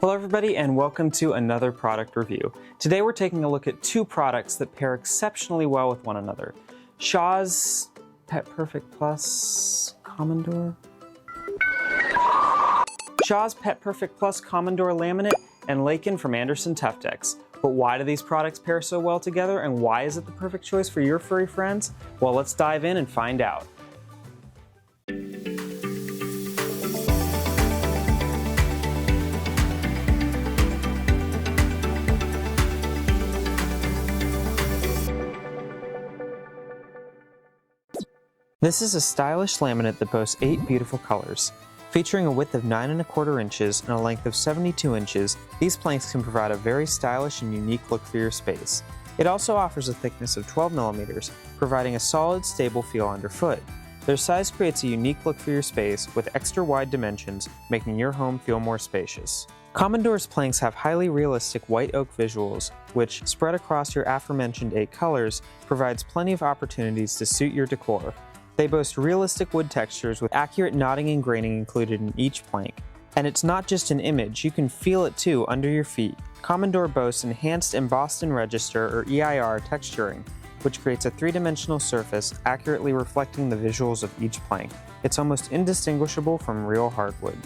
Hello everybody and welcome to another product review. Today we're taking a look at two products that pair exceptionally well with one another. Shaw's Pet Perfect Plus Komondor. Shaw's Pet Perfect Plus Komondor laminate and Laken from Tuftex. But why do these products pair so well together and why is it the perfect choice for your furry friends? Well, let's dive in and find out. This is a stylish laminate that boasts 8 beautiful colors. Featuring a width of 9 1/4 inches and a length of 72 inches, these planks can provide a very stylish and unique look for your space. It also offers a thickness of 12 millimeters, providing a solid, stable feel underfoot. Their size creates a unique look for your space with extra wide dimensions, making your home feel more spacious. Komondor's planks have highly realistic white oak visuals, which, spread across your aforementioned 8 colors, provides plenty of opportunities to suit your decor. They boast realistic wood textures with accurate knotting and graining included in each plank. And it's not just an image, you can feel it too under your feet. Komondor boasts enhanced embossed-in-register or EIR texturing, which creates a 3-dimensional surface accurately reflecting the visuals of each plank. It's almost indistinguishable from real hardwood.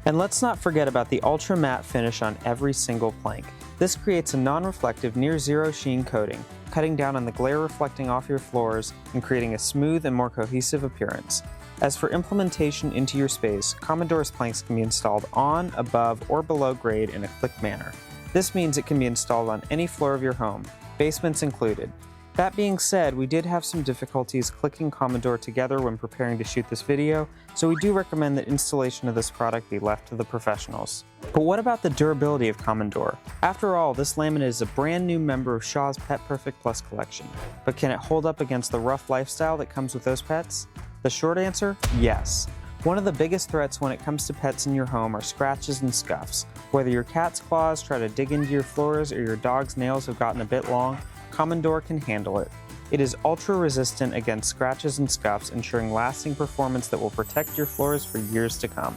And let's not forget about the ultra matte finish on every single plank. This creates a non-reflective near-zero sheen coating, cutting down on the glare reflecting off your floors and creating a smooth and more cohesive appearance. As for implementation into your space, Komondor's planks can be installed on, above, or below grade in a click manner. This means it can be installed on any floor of your home, basements included. That being said, we did have some difficulties clicking Komondor together when preparing to shoot this video, so we do recommend that installation of this product be left to the professionals. But what about the durability of Komondor? After all, this laminate is a brand new member of Shaw's Pet Perfect Plus collection. But can it hold up against the rough lifestyle that comes with those pets? The short answer, yes. One of the biggest threats when it comes to pets in your home are scratches and scuffs. Whether your cat's claws try to dig into your floors or your dog's nails have gotten a bit long, Komondor can handle it. It is ultra resistant against scratches and scuffs, ensuring lasting performance that will protect your floors for years to come.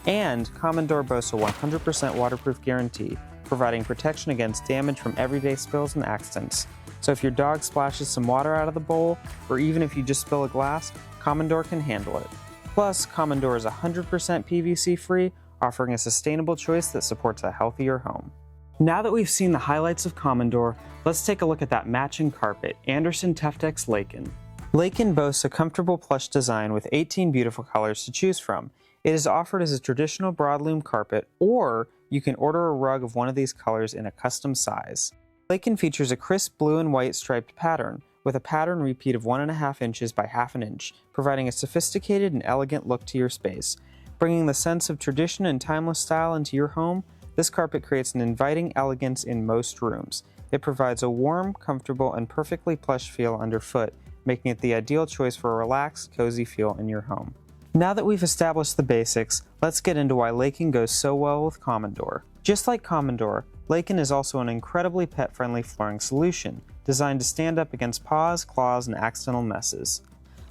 And Komondor boasts a 100% waterproof guarantee, providing protection against damage from everyday spills and accidents. So if your dog splashes some water out of the bowl, or even if you just spill a glass, Komondor can handle it. Plus, Komondor is 100% PVC free, offering a sustainable choice that supports a healthier home. Now that we've seen the highlights of Komondor, let's take a look at that matching carpet, Tuftex Laken. Laken boasts a comfortable plush design with 18 beautiful colors to choose from. It is offered as a traditional broadloom carpet, or you can order a rug of one of these colors in a custom size. Laken features a crisp blue and white striped pattern, with a pattern repeat of 1.5 inches by 1/2 inch, providing a sophisticated and elegant look to your space. Bringing the sense of tradition and timeless style into your home, this carpet creates an inviting elegance in most rooms. It provides a warm, comfortable, and perfectly plush feel underfoot, making it the ideal choice for a relaxed, cozy feel in your home. Now that we've established the basics, let's get into why Laken goes so well with Komondor. Just like Komondor, Laken is also an incredibly pet-friendly flooring solution, designed to stand up against paws, claws, and accidental messes.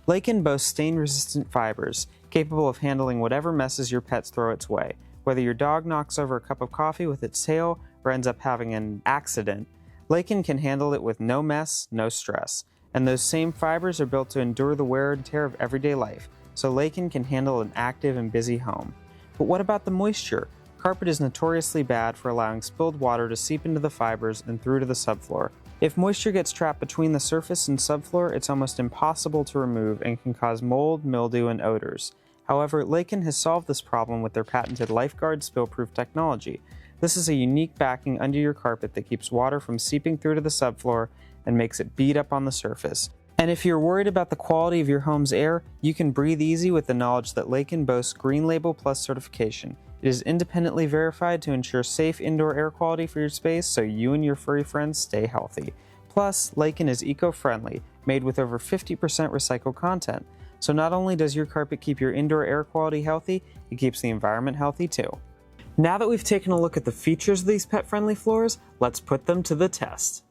Laken boasts stain-resistant fibers, capable of handling whatever messes your pets throw its way. Whether your dog knocks over a cup of coffee with its tail or ends up having an accident, Laken can handle it with no mess, no stress. And those same fibers are built to endure the wear and tear of everyday life, so Laken can handle an active and busy home. But what about the moisture? Carpet is notoriously bad for allowing spilled water to seep into the fibers and through to the subfloor. If moisture gets trapped between the surface and subfloor, it's almost impossible to remove and can cause mold, mildew, and odors. However, Laken has solved this problem with their patented LifeGuard spill-proof technology. This is a unique backing under your carpet that keeps water from seeping through to the subfloor and makes it bead up on the surface. And if you're worried about the quality of your home's air, you can breathe easy with the knowledge that Laken boasts Green Label Plus certification. It is independently verified to ensure safe indoor air quality for your space so you and your furry friends stay healthy. Plus, Laken is eco-friendly, made with over 50% recycled content. So not only does your carpet keep your indoor air quality healthy, it keeps the environment healthy too. Now that we've taken a look at the features of these pet-friendly floors, let's put them to the test.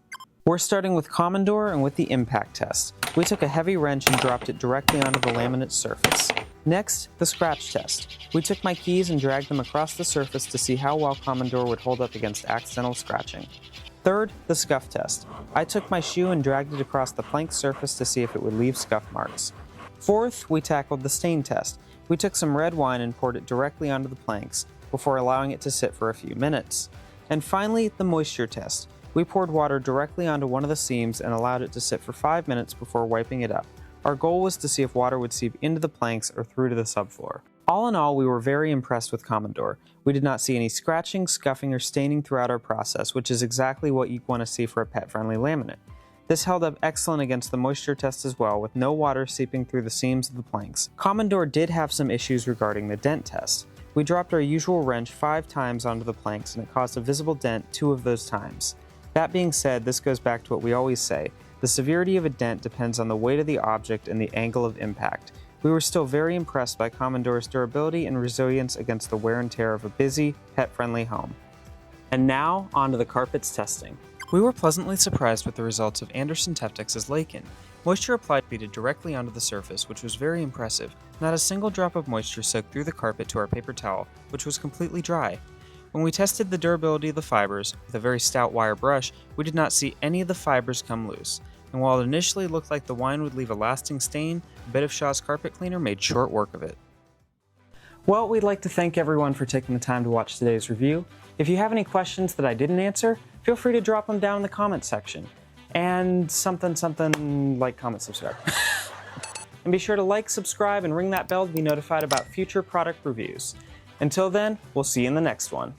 We're starting with Komondor and with the impact test. We took a heavy wrench and dropped it directly onto the laminate surface. Next, the scratch test. We took my keys and dragged them across the surface to see how well Komondor would hold up against accidental scratching. Third, the scuff test. I took my shoe and dragged it across the plank surface to see if it would leave scuff marks. Fourth, we tackled the stain test. We took some red wine and poured it directly onto the planks before allowing it to sit for a few minutes. And finally, the moisture test. We poured water directly onto one of the seams and allowed it to sit for 5 minutes before wiping it up. Our goal was to see if water would seep into the planks or through to the subfloor. All in all, we were very impressed with Komondor. We did not see any scratching, scuffing, or staining throughout our process, which is exactly what you'd want to see for a pet-friendly laminate. This held up excellent against the moisture test as well, with no water seeping through the seams of the planks. Komondor did have some issues regarding the dent test. We dropped our usual wrench 5 times onto the planks and it caused a visible dent 2 of those times. That being said, this goes back to what we always say. The severity of a dent depends on the weight of the object and the angle of impact. We were still very impressed by Komondor's durability and resilience against the wear and tear of a busy, pet-friendly home. And now, on to the carpets testing. We were pleasantly surprised with the results of Anderson Tuftex's Laken. Moisture applied beaded directly onto the surface, which was very impressive. Not a single drop of moisture soaked through the carpet to our paper towel, which was completely dry. When we tested the durability of the fibers with a very stout wire brush, we did not see any of the fibers come loose. And while it initially looked like the wine would leave a lasting stain, a bit of Shaw's carpet cleaner made short work of it. Well, we'd like to thank everyone for taking the time to watch today's review. If you have any questions that I didn't answer, feel free to drop them down in the comments section. And something like, comment, subscribe. And be sure to like, subscribe, and ring that bell to be notified about future product reviews. Until then, we'll see you in the next one.